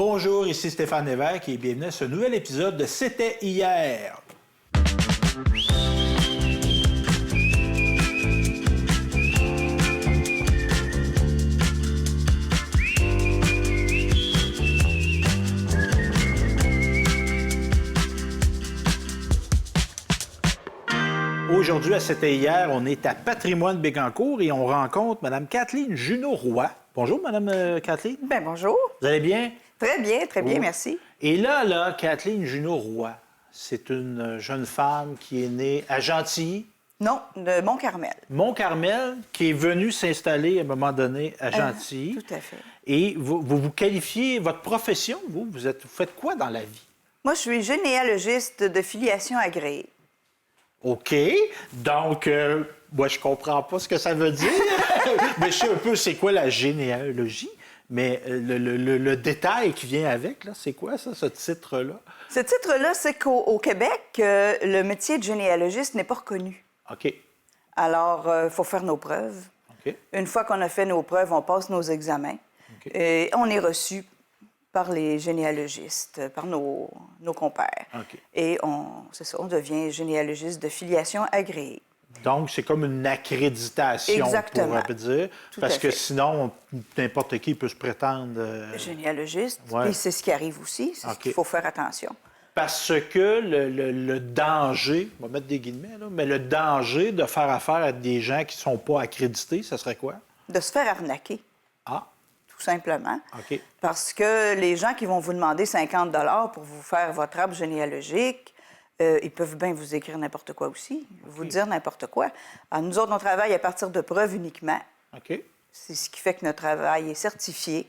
Bonjour, ici Stéphane Lévesque et bienvenue à ce nouvel épisode de C'était hier. Aujourd'hui, à C'était hier, on est à Patrimoine-Bécancour et on rencontre Mme Kathleen Junot-Roy. Bonjour, Mme Kathleen. Bien, bonjour. Vous allez bien? Très bien, merci. Et là, Kathleen Junot-Roy, c'est une jeune femme qui est née à Gentilly. Non, de Mont-Carmel. Mont-Carmel, qui est venue s'installer à un moment donné à Gentilly. Tout à fait. Et vous qualifiez, votre profession, vous faites quoi dans la vie? Moi, je suis généalogiste de filiation agréée. OK. Donc, moi, je comprends pas ce que ça veut dire. Mais je sais un peu c'est quoi la généalogie. Mais le détail qui vient avec, là, c'est quoi ça, ce titre-là? Ce titre-là, c'est qu'au Québec, le métier de généalogiste n'est pas reconnu. OK. Alors, il faut faire nos preuves. OK. Une fois qu'on a fait nos preuves, on passe nos examens. OK. Et on est reçu par les généalogistes, par nos compères. OK. Et c'est ça, on devient généalogiste de filiation agréée. Donc, c'est comme une accréditation, Exactement. on pourrait dire. Tout parce à que fait. sinon, n'importe qui peut se prétendre... Généalogiste, Ouais. puis c'est ce qui arrive aussi, c'est ce OK. qu'il faut faire attention. Parce que le danger, on va mettre des guillemets, là, mais le danger de faire affaire à des gens qui ne sont pas accrédités, ça serait quoi? De se faire arnaquer, Ah, tout simplement. OK. Parce que les gens qui vont vous demander 50 $ pour vous faire votre arbre généalogique, ils peuvent bien vous écrire n'importe quoi aussi, vous dire n'importe quoi. Alors, nous autres, on travaille à partir de preuves uniquement. OK. C'est ce qui fait que notre travail est certifié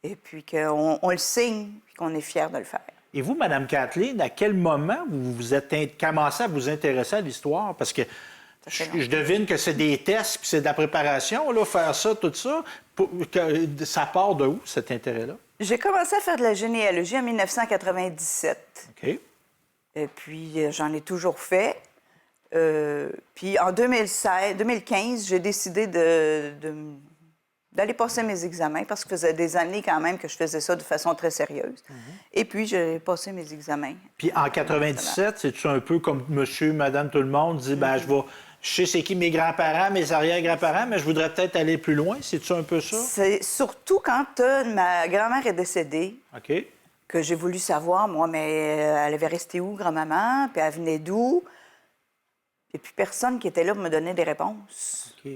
et puis qu'on le signe puis qu'on est fiers de le faire. Et vous, Mme Kathleen, à quel moment vous êtes commencé à vous intéresser à l'histoire? Parce que je devine que c'est des tests puis c'est de la préparation, là, faire ça, tout ça. Ça part de où, cet intérêt-là? J'ai commencé à faire de la généalogie en 1997. OK. Et puis, j'en ai toujours fait. Puis, en 2015, j'ai décidé d'aller passer mes examens parce que ça faisait des années quand même que je faisais ça de façon très sérieuse. Et puis, j'ai passé mes examens. Puis en 97, c'est-tu un peu comme monsieur, madame, tout le monde dit, je sais c'est qui mes grands-parents, mes arrière-grands-parents, mais je voudrais peut-être aller plus loin. C'est-tu un peu ça? C'est surtout quand ma grand-mère est décédée OK. que j'ai voulu savoir, moi, mais elle avait resté où, grand-maman? Puis elle venait d'où? Et puis personne qui était là pour me donner des réponses. OK.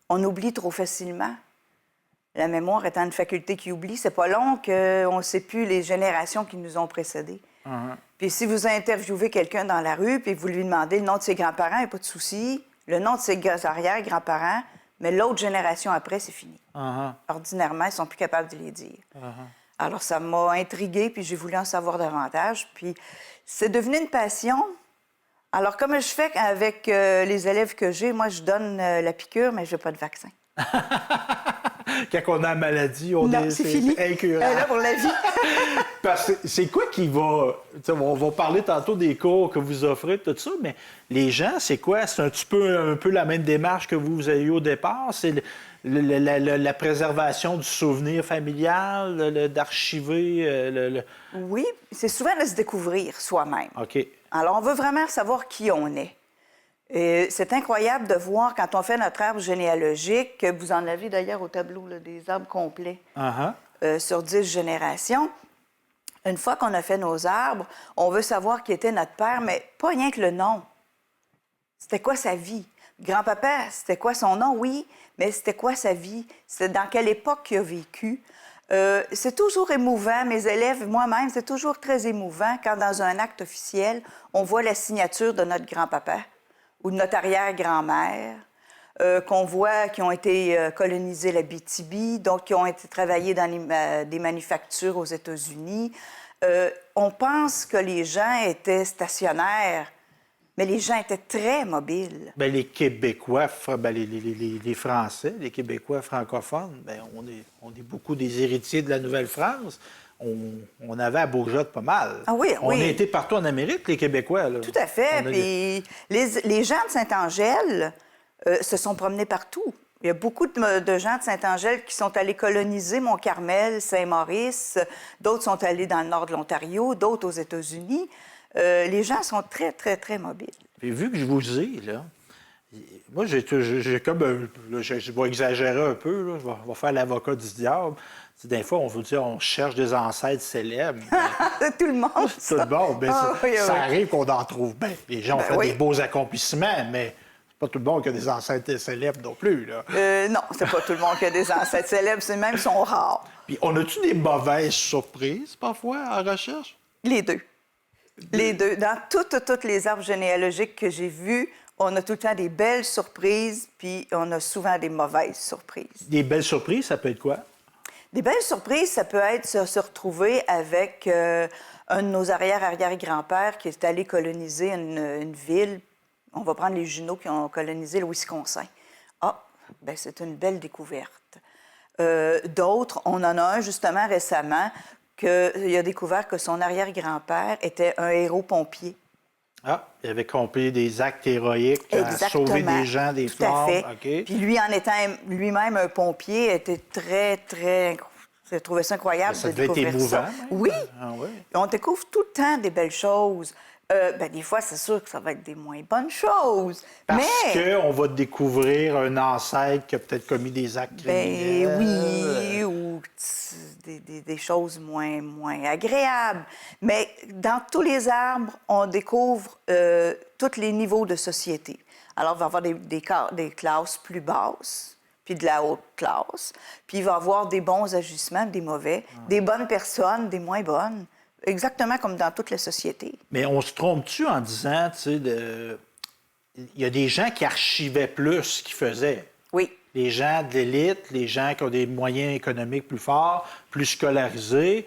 On oublie trop facilement. La mémoire étant une faculté qui oublie, c'est pas long qu'on ne sait plus les générations qui nous ont précédés. Puis si vous interviewez quelqu'un dans la rue, puis vous lui demandez le nom de ses grands-parents, il n'y a pas de souci, le nom de ses arrière-grands-parents, mais l'autre génération après, c'est fini. Ordinairement, ils sont plus capables de les dire. Alors, ça m'a intriguée, puis j'ai voulu en savoir davantage. Puis c'est devenu une passion. Alors, comme je fais avec les élèves que j'ai, moi, je donne la piqûre, mais je n'ai pas de vaccin. Quand on a la maladie, c'est fini. C'est incurable. Elle est là pour la vie. Parce que c'est quoi qui va... On va parler tantôt des cours que vous offrez, tout ça, mais les gens, c'est quoi? C'est un peu la même démarche que vous avez eue au départ? C'est la préservation du souvenir familial, d'archiver... Oui, c'est souvent de se découvrir soi-même. OK. Alors, on veut vraiment savoir qui on est. Et c'est incroyable de voir, quand on fait notre arbre généalogique, que vous en avez d'ailleurs au tableau, là, des arbres complets sur 10 générations. Une fois qu'on a fait nos arbres, on veut savoir qui était notre père, mais pas rien que le nom. C'était quoi sa vie? Grand-papa, c'était quoi son nom? Oui, mais c'était quoi sa vie? C'était dans quelle époque il a vécu? C'est toujours émouvant. Mes élèves, moi-même, c'est toujours très émouvant quand, dans un acte officiel, on voit la signature de notre grand-papa ou de notre arrière-grand-mère, qu'on voit qui ont été colonisés l'Abitibi, donc qui ont été travaillés dans des manufactures aux États-Unis. On pense que les gens étaient stationnaires, mais les gens étaient très mobiles. Bien, les Québécois, les Français, les Québécois francophones, bien, on est beaucoup des héritiers de la Nouvelle-France. On avait à Bourgeotte pas mal. Ah oui, on a été partout en Amérique, les Québécois. Là. Tout à fait. Puis les gens de Saint-Angèle se sont promenés partout. Il y a beaucoup de gens de Saint-Angèle qui sont allés coloniser Mont-Carmel, Saint-Maurice. D'autres sont allés dans le nord de l'Ontario, d'autres aux États-Unis. Les gens sont très, très, très mobiles. Et vu que je vous ai, là, moi, j'ai comme... je vais exagérer un peu, là, je vais faire l'avocat du diable. Des fois, on vous dit on cherche des ancêtres célèbres. Tout le monde, Tout le monde, mais oui, ça arrive qu'on en trouve bien. Les gens ont fait oui. des beaux accomplissements, mais c'est pas tout le monde qui a des ancêtres célèbres non plus, là. Non, c'est pas tout le monde qui a des ancêtres célèbres, c'est même sont rares. Puis on a-tu des mauvaises surprises, parfois, en recherche? Les deux. Les deux. Dans toutes les arbres généalogiques que j'ai vus, on a tout le temps des belles surprises, puis on a souvent des mauvaises surprises. Des belles surprises, ça peut être quoi? Des belles surprises, ça peut être se retrouver avec un de nos arrière-arrière-grands-pères qui est allé coloniser une ville. On va prendre les Juneaux qui ont colonisé le Wisconsin. Ah, bien, c'est une belle découverte. D'autres, on en a un justement récemment qu'il a découvert que son arrière-grand-père était un héros pompier. Ah, il avait accompli des actes héroïques à sauver des gens, des flammes. Tout à fait. Okay. Puis lui, en étant lui-même un pompier, était très, très... J'ai trouvé ça incroyable de découvrir ça. Ça devait être émouvant. Oui. Ah, oui. On découvre tout le temps des belles choses. Des fois, c'est sûr que ça va être des moins bonnes choses. Parce qu'on va découvrir un ancêtre qui a peut-être commis des actes criminels. Oui, ou des choses moins agréables. Mais dans tous les arbres, on découvre tous les niveaux de société. Alors, il va y avoir des classes plus basses, puis de la haute classe. Puis il va y avoir des bons ajustements, des mauvais, des bonnes personnes, des moins bonnes. Exactement comme dans toutes les sociétés. Mais on se trompe-tu en disant, tu sais, il y a des gens qui archivaient plus qu'ils faisaient? Oui. Les gens de l'élite, les gens qui ont des moyens économiques plus forts, plus scolarisés.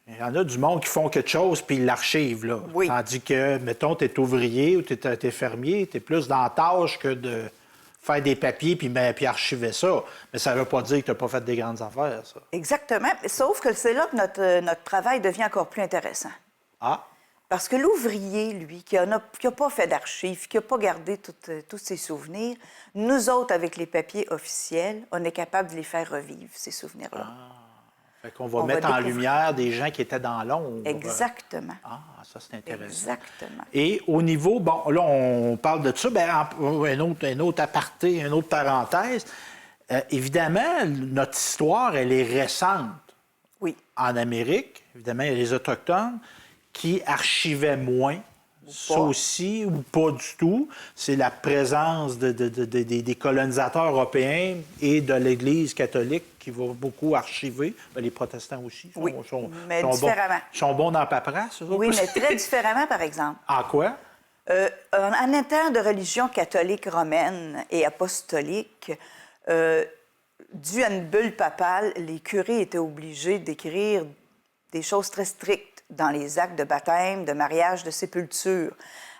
Il y en a du monde qui font quelque chose puis ils l'archivent, là. Oui. Tandis que, mettons, tu es ouvrier ou tu es fermier, tu es plus dans la tâche que de faire des papiers puis archiver ça. Mais ça ne veut pas dire que tu n'as pas fait des grandes affaires, ça. Exactement. Sauf que c'est là que notre travail devient encore plus intéressant. Ah! Parce que l'ouvrier, lui, qui n'a pas fait d'archives, qui n'a pas gardé tous ses souvenirs, nous autres, avec les papiers officiels, on est capable de les faire revivre, ces souvenirs-là. Ah. Fait qu'on va mettre en lumière des gens qui étaient dans l'ombre. Exactement. Ah, ça, c'est intéressant. Exactement. Et au niveau, bon, là, on parle de ça, bien, un autre aparté, une autre parenthèse. Évidemment, notre histoire, elle est récente. Oui. En Amérique, évidemment, il y a les Autochtones qui archivaient moins. Ça aussi, ou pas du tout. C'est la présence des colonisateurs européens et de l'Église catholique qui va beaucoup archiver. Bien, les protestants aussi oui, mais différemment. Sont bons dans la paperasse. Oui, mais très différemment, par exemple. En quoi? En étant de religion catholique romaine et apostolique, dû à une bulle papale, les curés étaient obligés d'écrire des choses très strictes dans les actes de baptême, de mariage, de sépulture.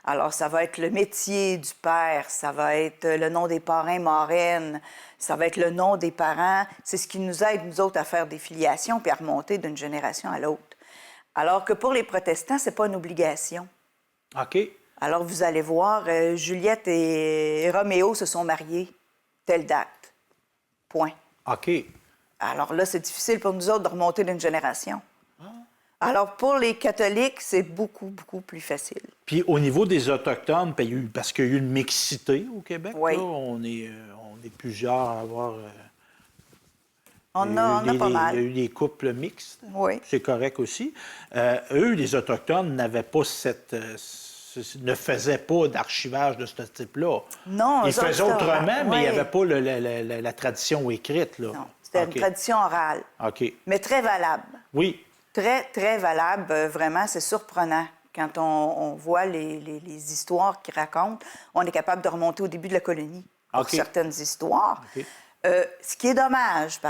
Alors, ça va être le métier du père, ça va être le nom des parrains, marraines, ça va être le nom des parents. C'est ce qui nous aide, nous autres, à faire des filiations puis à remonter d'une génération à l'autre. Alors que pour les protestants, c'est pas une obligation. OK. Alors, vous allez voir, Juliette et Roméo se sont mariés, telle date. Point. OK. Alors là, c'est difficile pour nous autres de remonter d'une génération. Alors, pour les catholiques, c'est beaucoup, beaucoup plus facile. Puis au niveau des Autochtones, parce qu'il y a eu une mixité au Québec, oui. Là, on est plusieurs à avoir... on a pas mal. Il y a eu des couples mixtes. Oui. C'est correct aussi. Eux, les Autochtones, n'avaient pas ne faisaient pas d'archivage de ce type-là. Non, ils faisaient autrement, mais oui. il n'y avait pas la tradition écrite. Là. Non, c'était une tradition orale. OK. Mais très valable. Oui. Très, très valable. Vraiment, c'est surprenant. Quand on voit les histoires qu'ils racontent, on est capable de remonter au début de la colonie pour certaines histoires. Ce qui est dommage,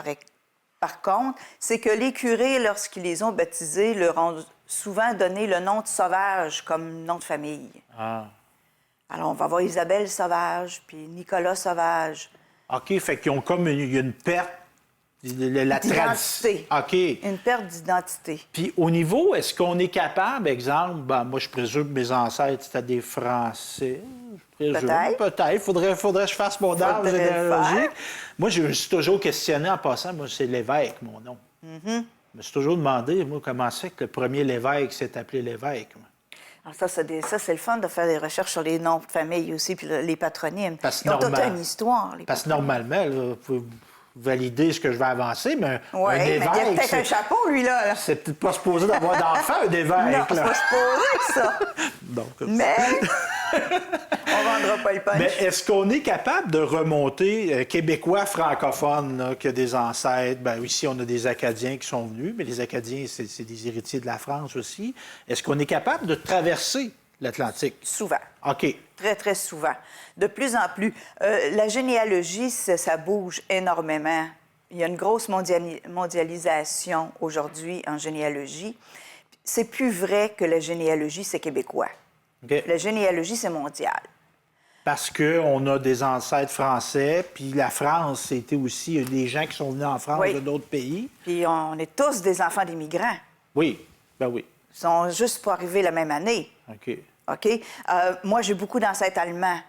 par contre, c'est que les curés, lorsqu'ils les ont baptisés, leur ont souvent donné le nom de Sauvage comme nom de famille. Ah. Alors, on va voir Isabelle Sauvage, puis Nicolas Sauvage. OK, fait qu'ils ont comme il y a une perte La D'identité. OK. Une perte d'identité. Puis au niveau, est-ce qu'on est capable, exemple, moi je présume que mes ancêtres c'était des Français. Je présume. Peut-être. Faudrait que je fasse mon arbre généalogique. Moi, je me suis toujours questionné en passant. Moi, c'est l'évêque, mon nom. Je me suis toujours demandé, moi, comment c'est que le premier l'évêque s'est appelé l'évêque. Alors ça, c'est le fun de faire des recherches sur les noms de famille aussi, puis les patronymes. Parce Ils ont toute une histoire. Parce que normalement, là, vous pouvez valider ce que je vais avancer, mais un évêque... Oui, mais il a peut-être un chapeau, lui, là. C'est peut-être pas supposé d'avoir d'enfant, un évêque. Non, c'est pas supposé, ça. Donc, mais... on vendra pas le punch. Mais est-ce qu'on est capable de remonter, Québécois francophones, là, qui a des ancêtres? Bien, ici, on a des Acadiens qui sont venus, mais les Acadiens, c'est des héritiers de la France aussi. Est-ce qu'on est capable de traverser l'Atlantique? Souvent. OK. Très, très souvent. De plus en plus. La généalogie, ça bouge énormément. Il y a une grosse mondialisation aujourd'hui en généalogie. C'est plus vrai que la généalogie, c'est québécois. Okay. La généalogie, c'est mondial. Parce qu'on a des ancêtres français, puis la France, c'était aussi il y a des gens qui sont venus en France de d'autres pays. Puis on est tous des enfants d'immigrants. Oui, ben oui. Ils sont juste pas arrivés la même année. OK. OK? Moi, j'ai beaucoup d'ancêtres allemands.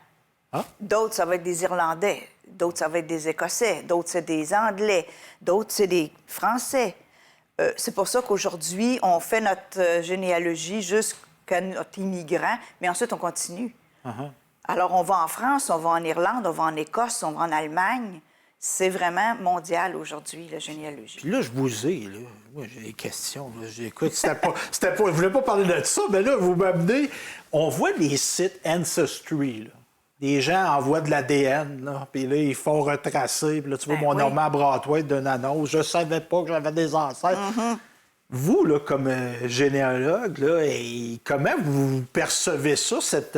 Ah? D'autres, ça va être des Irlandais. D'autres, ça va être des Écossais. D'autres, c'est des Anglais. D'autres, c'est des Français. C'est pour ça qu'aujourd'hui, on fait notre généalogie jusqu'à notre immigrant, mais ensuite, on continue. Uh-huh. Alors, on va en France, on va en Irlande, on va en Écosse, on va en Allemagne. C'est vraiment mondial aujourd'hui, la généalogie. Puis là, je vous ai, là. Moi, j'ai des questions. Là. J'écoute, je voulais pas parler de ça, mais là, vous m'amenez. On voit les sites Ancestry, là. Des gens envoient de l'ADN, là, puis là, ils font retracer. Puis là, tu vois, mon Normand Brathwaite d'une annonce. Je savais pas que j'avais des ancêtres. Mm-hmm. Vous, là, comme généalogue, là, comment vous percevez ça, cette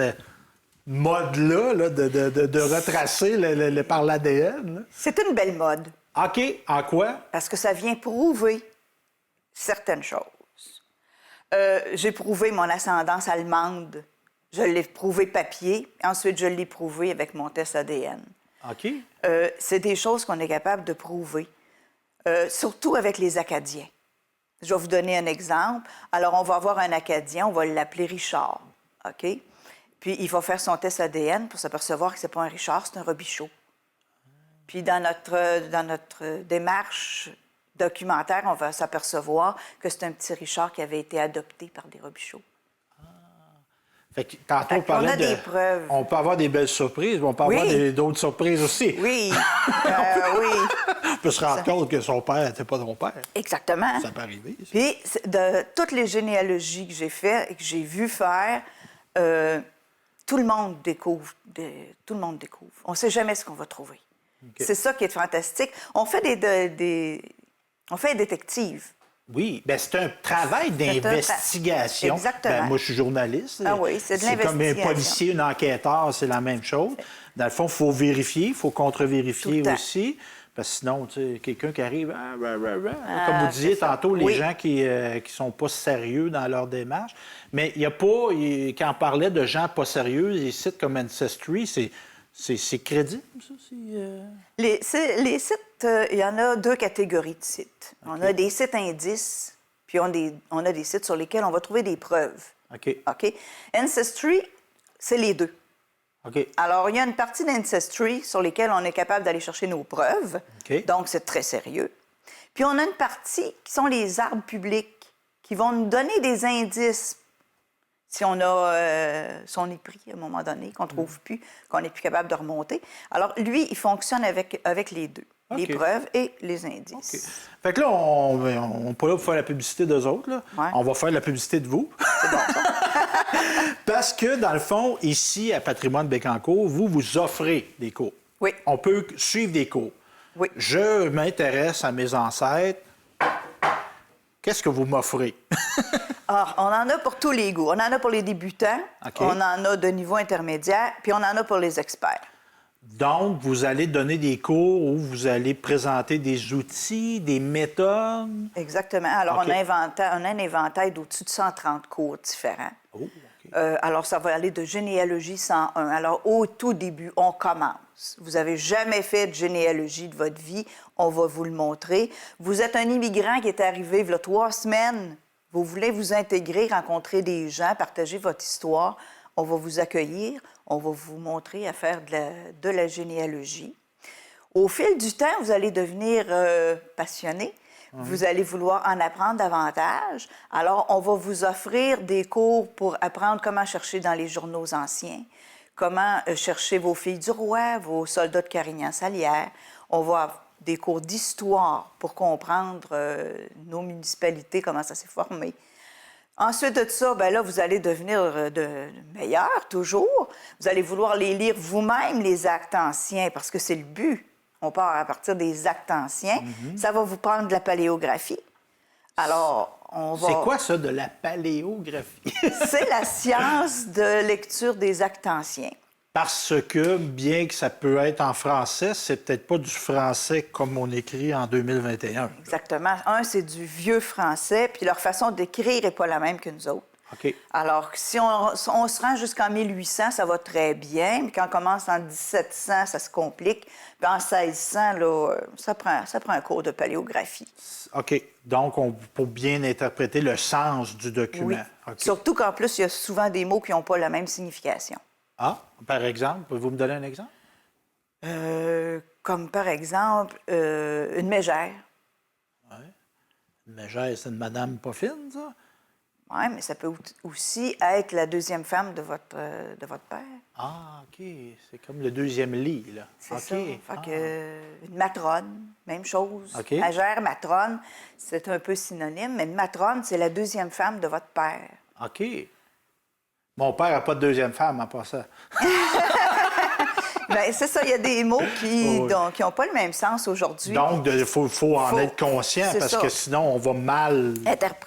mode-là là, de retracer par l'ADN? C'est une belle mode. OK. En quoi? Parce que ça vient prouver certaines choses. J'ai prouvé mon ascendance allemande. Je l'ai prouvé papier. Ensuite, je l'ai prouvé avec mon test ADN. OK. C'est des choses qu'on est capable de prouver, surtout avec les Acadiens. Je vais vous donner un exemple. Alors, on va avoir un Acadien, on va l'appeler Richard. OK? Puis, il va faire son test ADN pour s'apercevoir que ce n'est pas un Richard, c'est un Robichaud. Puis, dans notre démarche documentaire, on va s'apercevoir que c'est un petit Richard qui avait été adopté par des Robichauds. Fait que, tantôt, on a des preuves. On peut avoir des belles surprises, mais on peut avoir d'autres surprises aussi. Oui. Oui. On peut se rendre compte que son père n'était pas ton père. Exactement. Ça peut arriver. Ça. Puis, de toutes les généalogies que j'ai faites et que j'ai vu faire, tout le monde découvre. On ne sait jamais ce qu'on va trouver. Okay. C'est ça qui est fantastique. On fait on fait des détectives. Oui, bien, c'est un travail d'investigation. Exactement. Moi, je suis journaliste. Ah oui, c'est de l'investigation. C'est comme un policier, un enquêteur, c'est la même chose. Dans le fond, il faut vérifier, il faut contre-vérifier aussi. Parce que sinon, tu sais, quelqu'un qui arrive... comme vous disiez tantôt, les gens qui sont pas sérieux dans leur démarche. Mais il n'y a pas... Quand on parlait de gens pas sérieux, les sites comme Ancestry, c'est crédible, ça? Les sites, il y en a deux catégories de sites. Okay. On a des sites indices, puis on a des sites sur lesquels on va trouver des preuves. OK? Ancestry, c'est les deux. OK. Alors, il y a une partie d'Ancestry sur lesquelles on est capable d'aller chercher nos preuves. Okay. Donc, c'est très sérieux. Puis, on a une partie qui sont les arbres publics, qui vont nous donner des indices si on est pris à un moment donné, qu'on ne trouve plus, qu'on n'est plus capable de remonter. Alors, lui, il fonctionne avec les deux, les preuves et les indices. Fait que là, on n'est pas là pour faire la publicité d'eux autres. Là. Ouais. On va faire la publicité de vous. C'est bon, ça. Parce que, dans le fond, ici, à Patrimoine Bécancour, vous offrez des cours. Oui. On peut suivre des cours. Oui. Je m'intéresse à mes ancêtres. Qu'est-ce que vous m'offrez? Alors, on en a pour tous les goûts. On en a pour les débutants, on en a de niveau intermédiaire, puis on en a pour les experts. Donc, vous allez donner des cours où vous allez présenter des outils, des méthodes? Exactement. Alors, on a un éventail d'au-dessus de 130 cours différents. Oh, alors, ça va aller de généalogie 101. Alors, au tout début, on commence. chance. Vous n'avez jamais fait de généalogie de votre vie. On va vous le montrer. Vous êtes un immigrant qui est arrivé il y a 3 semaines. Vous voulez vous intégrer, rencontrer des gens, partager votre histoire. On va vous accueillir. On va vous montrer à faire de la généalogie. Au fil du temps, vous allez devenir passionné. Vous allez vouloir en apprendre davantage. Alors, on va vous offrir des cours pour apprendre comment chercher dans les journaux anciens, comment chercher vos filles du roi, vos soldats de Carignan-Salière. On va avoir des cours d'histoire pour comprendre nos municipalités, comment ça s'est formé. Ensuite de ça, bien là, vous allez devenir meilleur, toujours. Vous allez vouloir les lire vous-même, les actes anciens, parce que c'est le but. On part à partir des actes anciens. Ça va vous prendre de la paléographie. Alors, on va... C'est quoi ça, de la paléographie? C'est la science de lecture des actes anciens. Parce que, bien que ça peut être en français, c'est peut-être pas du français comme on écrit en 2021. Exactement. C'est du vieux français, puis leur façon d'écrire n'est pas la même que nous autres. OK. Alors, si on se rend jusqu'en 1800, ça va très bien, mais quand on commence en 1700, ça se complique. Puis en 1600, là, ça prend un cours de paléographie. OK. Donc, pour bien interpréter le sens du document. Oui. Okay. Surtout qu'en plus, il y a souvent des mots qui n'ont pas la même signification. Ah, par exemple, pouvez-vous me donner un exemple? Comme par exemple, une mégère. Oui. Une mégère, c'est une madame pas fine, ça? Oui, mais ça peut aussi être la deuxième femme de votre père. Ah, OK. C'est comme le deuxième lit, là. C'est OK. ça. Fait que, une matrone, même chose. OK. Mégère, matrone, c'est un peu synonyme, mais une matrone, c'est la deuxième femme de votre père. OK. Mon père n'a pas de deuxième femme en passant. Bien, c'est ça, il y a des mots qui n'ont pas le même sens aujourd'hui. Donc, il faut en être conscient parce que sinon, on va mal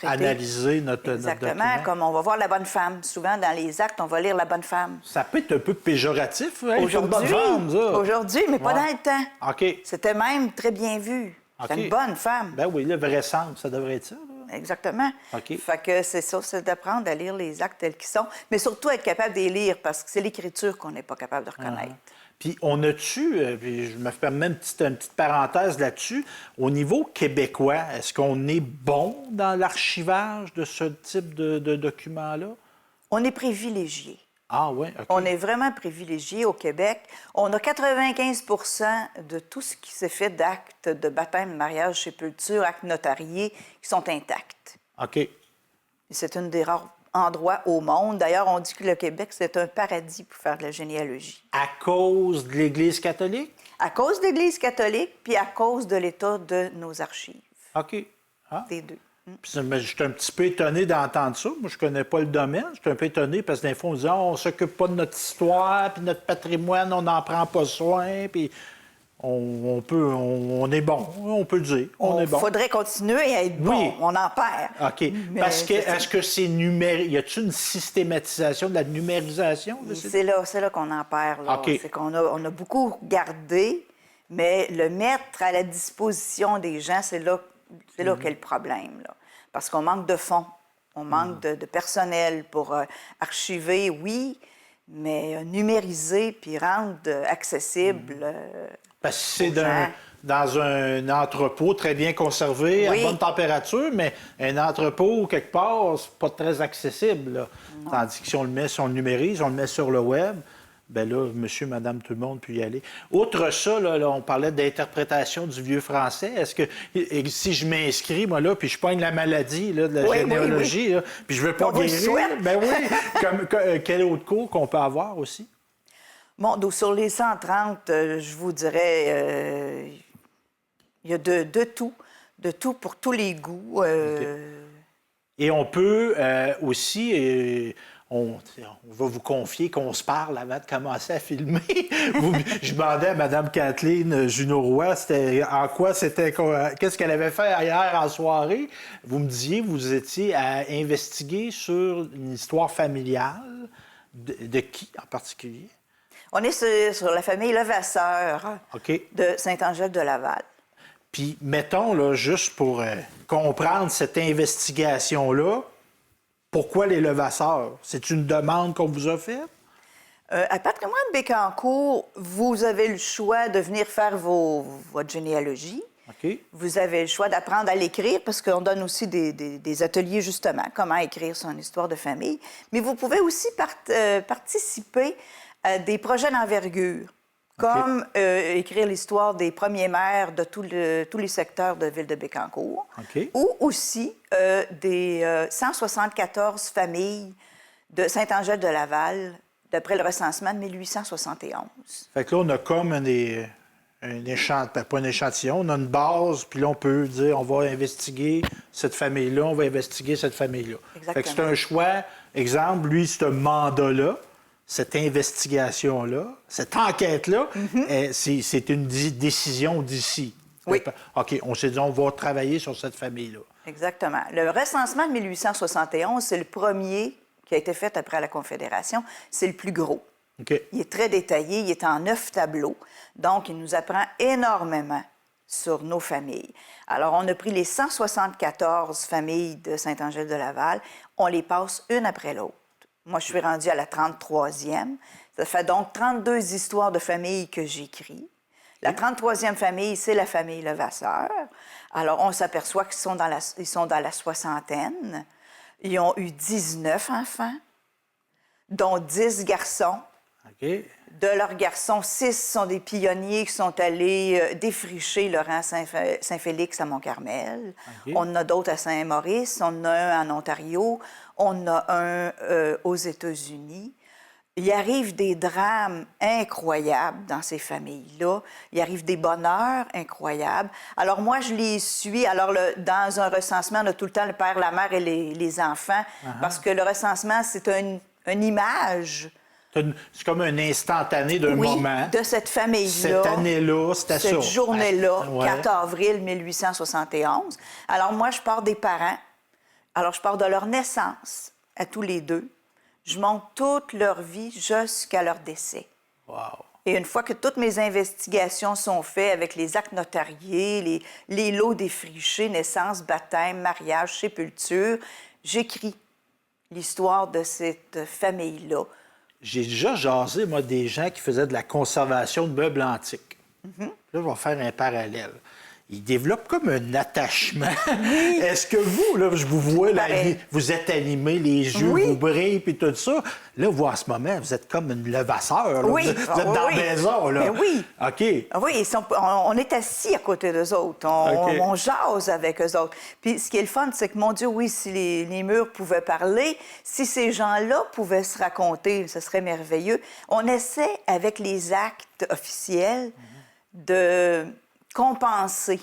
analyser notre Exactement, document. comme on va voir la bonne femme. Souvent, dans les actes, on va lire la bonne femme. Ça peut être un peu péjoratif, hein? Aujourd'hui, mais pas dans le temps. OK. C'était même très bien vu. C'est une bonne femme. Ben oui, le vrai sens, ça devrait être ça. Là. Exactement. OK. Fait que c'est ça, c'est d'apprendre à lire les actes tels qu'ils sont, mais surtout être capable de les lire parce que c'est l'écriture qu'on n'est pas capable de reconnaître. Puis on a-tu, puis je me permets une petite parenthèse là-dessus, au niveau québécois, est-ce qu'on est bon dans l'archivage de ce type de documents-là? On est privilégié. Ah oui, OK. On est vraiment privilégié au Québec. On a 95 de tout ce qui s'est fait d'actes de baptême, mariage, sépulture, actes notariés qui sont intacts. OK. Et c'est un des rares endroits au monde. D'ailleurs, on dit que le Québec, c'est un paradis pour faire de la généalogie. À cause de l'Église catholique? À cause de l'Église catholique, puis à cause de l'état de nos archives. OK. Ah. Des deux. Puis, je suis un petit peu étonné d'entendre ça. Moi, je connais pas le domaine. Je suis un peu étonné parce que des fois, on dit on s'occupe pas de notre histoire, puis notre patrimoine, on n'en prend pas soin, puis on est bon, on peut le dire. On est bon. Il faudrait continuer à être bon. Oui. On en perd. OK. Parce que, est-ce que c'est numérique? Y a-t-il une systématisation de la numérisation? C'est là qu'on en perd. Là. OK. C'est qu'on a beaucoup gardé, mais le mettre à la disposition des gens, c'est là qu'est le problème. Là. Parce qu'on manque de fonds, on manque de personnel pour archiver, oui, mais numériser puis rendre accessible. Parce que c'est dans un entrepôt très bien conservé, à bonne température, mais un entrepôt, quelque part, c'est pas très accessible. Là. Tandis que si on le numérise, on le met sur le web, bien là, monsieur, madame, tout le monde peut y aller. Outre ça, là, on parlait d'interprétation du vieux français. Est-ce que si je m'inscris, moi, là, puis je pogne la maladie là, de la généalogie, là, puis je veux pas guérir, ben oui, quel autre cours qu'on peut avoir aussi? Bon, donc sur les 130, je vous dirais, il y a de tout pour tous les goûts. Okay. Et on peut aussi... On va vous confier qu'on se parle avant de commencer à filmer. Je demandais à Mme Kathleen Junot-Roy qu'est-ce qu'elle avait fait hier en soirée. Vous me disiez, vous étiez à investiguer sur une histoire familiale. De qui en particulier? On est sur la famille Levasseur de Saint-Angèle-de-Laval. Puis, mettons, là, juste pour comprendre cette investigation-là, pourquoi les Levasseurs? C'est une demande qu'on vous a faite? À Patrimoine Bécancour, vous avez le choix de venir faire votre généalogie. OK. Vous avez le choix d'apprendre à l'écrire parce qu'on donne aussi des ateliers, justement, comment écrire son histoire de famille. Mais vous pouvez aussi participer à des projets d'envergure, comme écrire l'histoire des premiers maires de tous les secteurs de Ville de Bécancour, ou aussi des 174 familles de Saint-Angèle-de-Laval, d'après le recensement de 1871. Fait que là, on a comme pas un échantillon, on a une base, puis là, on peut dire, on va investiguer cette famille-là, on va investiguer cette famille-là. Exactement. Fait que c'est un choix. Exemple, lui, ce mandat-là, cette investigation-là, cette enquête-là, c'est une décision d'ici. Oui. OK, on s'est dit, on va travailler sur cette famille-là. Exactement. Le recensement de 1871, c'est le premier qui a été fait après la Confédération. C'est le plus gros. Okay. Il est très détaillé, il est en 9 tableaux. Donc, il nous apprend énormément sur nos familles. Alors, on a pris les 174 familles de Saint-Angèle-de-Laval, on les passe une après l'autre. Moi, je suis rendue à la 33e. Ça fait donc 32 histoires de familles que j'écris. La 33e famille, c'est la famille Levasseur. Alors, on s'aperçoit qu'ils sont dans la soixantaine. Ils ont eu 19 enfants, dont 10 garçons. OK. De leurs garçons, 6 sont des pionniers qui sont allés défricher le rang Saint-Félix à Mont-Carmel. Okay. On en a d'autres à Saint-Maurice, on en a un en Ontario, on en a un aux États-Unis. Il arrive des drames incroyables dans ces familles-là. Il arrive des bonheurs incroyables. Alors moi, je les suis. Alors dans un recensement, on a tout le temps le père, la mère et les enfants, parce que le recensement, c'est une image. C'est comme un instantané d'un moment. De cette famille-là. Cette année-là, c'était ça. Cette journée-là, 4 avril 1871. Alors moi, je pars des parents. Alors je pars de leur naissance à tous les deux. Je monte toute leur vie jusqu'à leur décès. Wow. Et une fois que toutes mes investigations sont faites avec les actes notariés, les lots défrichés, naissance, baptême, mariage, sépulture, j'écris l'histoire de cette famille-là. J'ai déjà jasé, moi, des gens qui faisaient de la conservation de meubles antiques. Là, je vais faire un parallèle. Ils développent comme un attachement. Oui. Est-ce que vous, là, je vous vois, là, vous êtes animés, les yeux vous brillent, puis tout ça. Là, vous, en ce moment, vous êtes comme une levasseur. Oui. Vous êtes dans la maison, là. Mais oui. OK. Oui, on est assis à côté d'eux autres. On jase avec eux autres. Puis ce qui est le fun, c'est que, mon Dieu, oui, si les murs pouvaient parler, si ces gens-là pouvaient se raconter, ce serait merveilleux. On essaie, avec les actes officiels, de compenser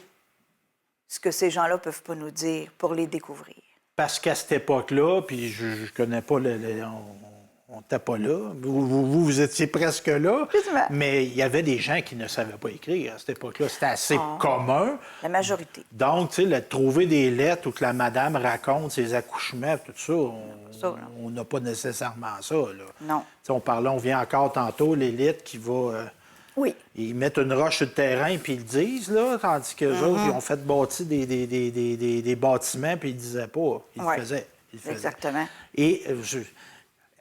ce que ces gens-là ne peuvent pas nous dire pour les découvrir. Parce qu'à cette époque-là, puis je connais pas on n'était pas là. Vous étiez presque là. Justement. Mais il y avait des gens qui ne savaient pas écrire à cette époque-là. C'était assez commun. La majorité. Donc, tu sais, trouver des lettres où que la madame raconte ses accouchements, tout ça, on n'a pas nécessairement ça, là. Non. T'sais, on vient encore tantôt, l'élite qui va... Oui. Ils mettent une roche sur le terrain, puis ils le disent, là, tandis qu'eux autres, ils ont fait bâtir des bâtiments, puis ils ne disaient pas. Ils le faisaient. Exactement. Et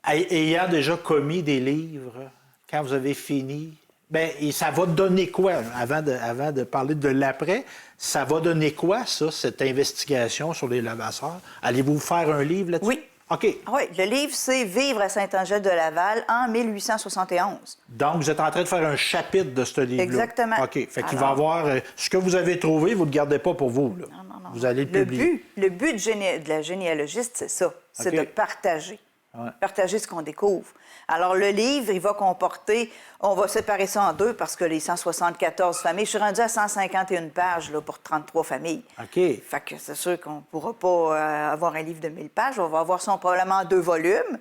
ayant déjà commis des livres, quand vous avez fini, bien, et ça va donner quoi, avant de parler de l'après, ça va donner quoi, ça, cette investigation sur les Levasseurs? Allez-vous faire un livre là-dessus? Oui. OK. Oui, le livre, c'est Vivre à Saint-Angèle-de-Laval en 1871. Donc, vous êtes en train de faire un chapitre de ce livre-là? Exactement. OK. Fait qu'il va y avoir... ce que vous avez trouvé, vous ne le gardez pas pour vous, là. Non. Vous allez le publier. Le but de la généalogiste, c'est ça. C'est de partager. Ouais. Partager ce qu'on découvre. Alors, le livre, il va comporter... On va séparer ça en deux parce que les 174 familles... Je suis rendue à 151 pages là, pour 33 familles. OK. Fait que c'est sûr qu'on ne pourra pas avoir un livre de 1000 pages. On va avoir ça probablement en 2 volumes.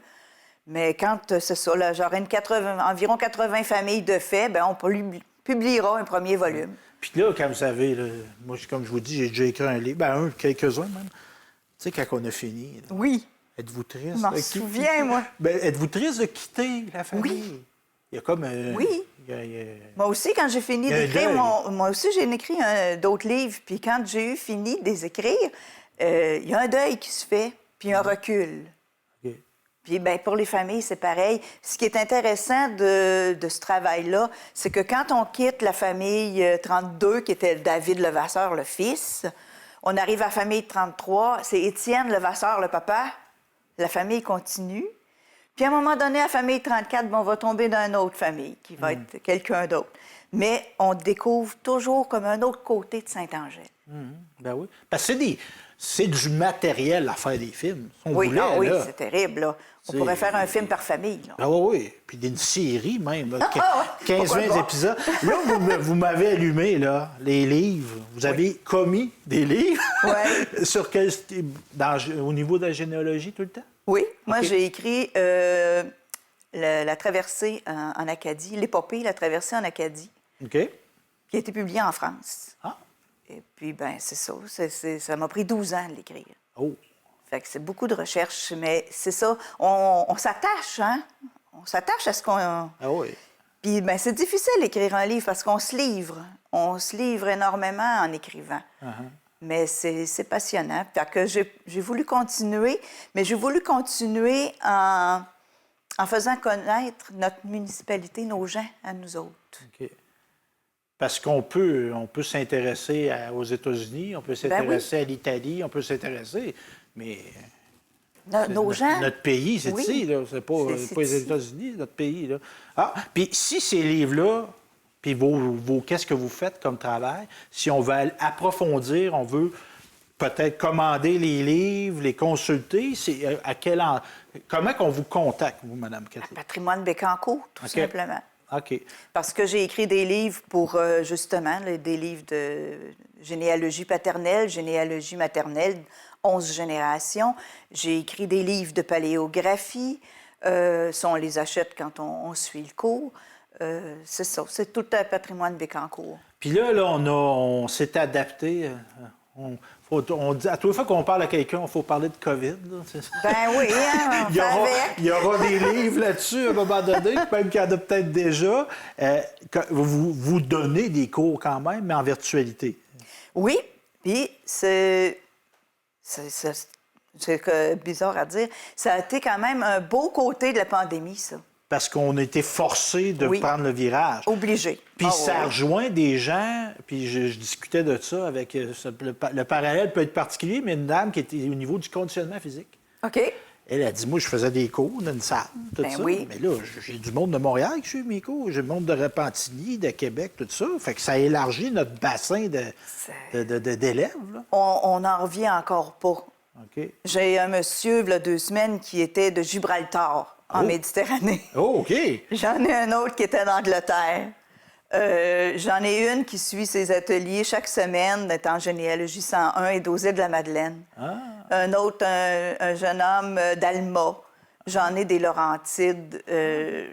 Mais quand c'est ça, là, j'aurai environ 80 familles de faits, bien, on publiera un premier volume. Puis là, quand vous savez, là, moi, comme je vous dis, j'ai déjà écrit un livre. Ben, quelques-uns même. Tu sais, quand on a fini... Là, oui. Êtes-vous triste? Je m'en souviens, moi. Ben, êtes-vous triste de quitter la famille? Oui. Il y a comme... oui. Moi aussi, quand j'ai fini d'écrire... Moi aussi, j'ai écrit d'autres livres. Puis quand j'ai eu fini de les écrire, il y a un deuil qui se fait, puis un recul. OK. Puis bien, pour les familles, c'est pareil. Ce qui est intéressant de ce travail-là, c'est que quand on quitte la famille 32, qui était David Levasseur, le fils, on arrive à la famille 33, c'est Étienne Levasseur, le papa. La famille continue. Puis à un moment donné, à la famille 34, on va tomber dans une autre famille, qui va être quelqu'un d'autre. Mais on découvre toujours comme un autre côté de Sainte-Angèle. Ben oui. Parce que c'est du matériel à faire des films. Oui, c'est terrible, là. On pourrait faire un film par famille, là. Ah oui. Puis une série même, là, 15-20 épisodes. Là, vous m'avez allumé, là, les livres. Vous avez commis des livres? Oui. Sur au niveau de la généalogie tout le temps? Oui. Moi, j'ai écrit la traversée en Acadie, l'épopée, la traversée en Acadie, OK. qui a été publiée en France. Ah. Et puis, ben c'est ça. Ça m'a pris 12 ans de l'écrire. Oh. Fait que c'est beaucoup de recherche, mais c'est ça. On s'attache, hein? On s'attache à ce qu'on... Ah oui. Puis, ben c'est difficile d'écrire un livre parce qu'on se livre. On se livre énormément en écrivant. Mais c'est passionnant. Fait que j'ai voulu continuer, mais j'ai voulu continuer en faisant connaître notre municipalité, nos gens, à nous autres. OK. Parce qu'on peut s'intéresser aux États-Unis, on peut s'intéresser à l'Italie, on peut s'intéresser, mais nos gens... Notre pays, c'est ici, là. C'est pas les États-Unis, notre pays, là. Ah, puis si ces livres-là, puis qu'est-ce que vous faites comme travail, si on veut approfondir, on veut peut-être commander les livres, les consulter, c'est comment qu'on vous contacte, vous, Mme Kathleen? Patrimoine Bécancour, tout simplement. OK. Parce que j'ai écrit des livres pour, justement, des livres de généalogie paternelle, généalogie maternelle, 11 générations. J'ai écrit des livres de paléographie. Ça, on les achète quand on suit le cours. C'est ça, c'est tout un patrimoine Bécancour. Puis là, on s'est adapté. On dit, à toute fois qu'on parle à quelqu'un, il faut parler de COVID. Là, ben oui, hein, il y aura des livres là-dessus à un moment donné, même qu'il y en a peut-être déjà. Vous donnez des cours quand même, mais en virtualité. Oui, puis c'est bizarre à dire. Ça a été quand même un beau côté de la pandémie, ça. Parce qu'on a été forcés de prendre le virage. Obligé. Puis ça rejoint des gens, puis je discutais de ça avec... le parallèle peut être particulier, mais une dame qui était au niveau du conditionnement physique. OK. Elle a dit, moi, je faisais des cours dans une salle, tout ça. Oui. Mais là, j'ai du monde de Montréal qui suit mes cours. J'ai du monde de Repentigny, de Québec, tout ça. Fait que ça élargit notre bassin d'élèves. Là. On n'en revient encore pas. OK. J'ai un monsieur, il y a 2 semaines, qui était de Gibraltar, en Méditerranée. Oh, OK. J'en ai un autre qui était d'Angleterre. J'en ai une qui suit ses ateliers chaque semaine, est en généalogie 101 et d'Aux Îles-de-la-Madeleine. Un autre, un jeune homme d'Alma. J'en ai des Laurentides.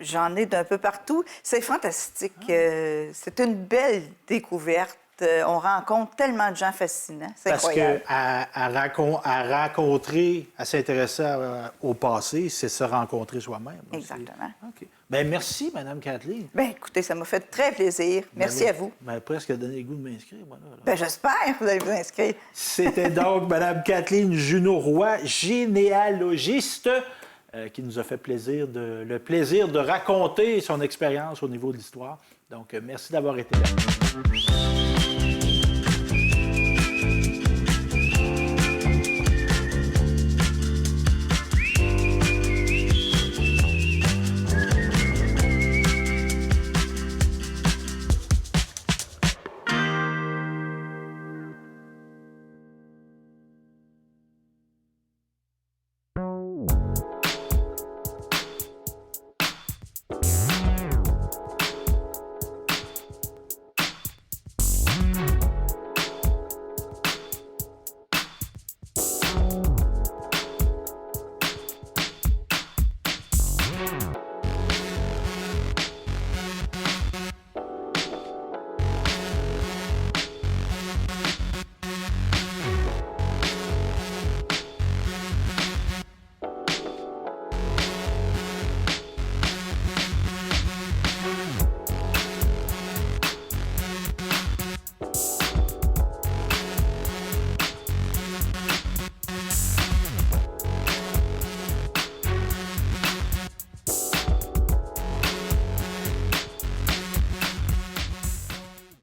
J'en ai d'un peu partout. C'est fantastique. C'est une belle découverte. On rencontre tellement de gens fascinants. C'est incroyable. Parce qu'à rencontrer, à s'intéresser au passé, c'est se rencontrer soi-même. Exactement. OK. Bien, merci, Mme Kathleen. Bien, écoutez, ça m'a fait très plaisir. Merci à vous. Bien, presque donné le goût de m'inscrire, moi, là. Bien, j'espère que vous allez vous inscrire. C'était donc Mme Kathleen Junot-Roy, généalogiste, qui nous a fait le plaisir de raconter son expérience au niveau de l'histoire. Donc, merci d'avoir été là.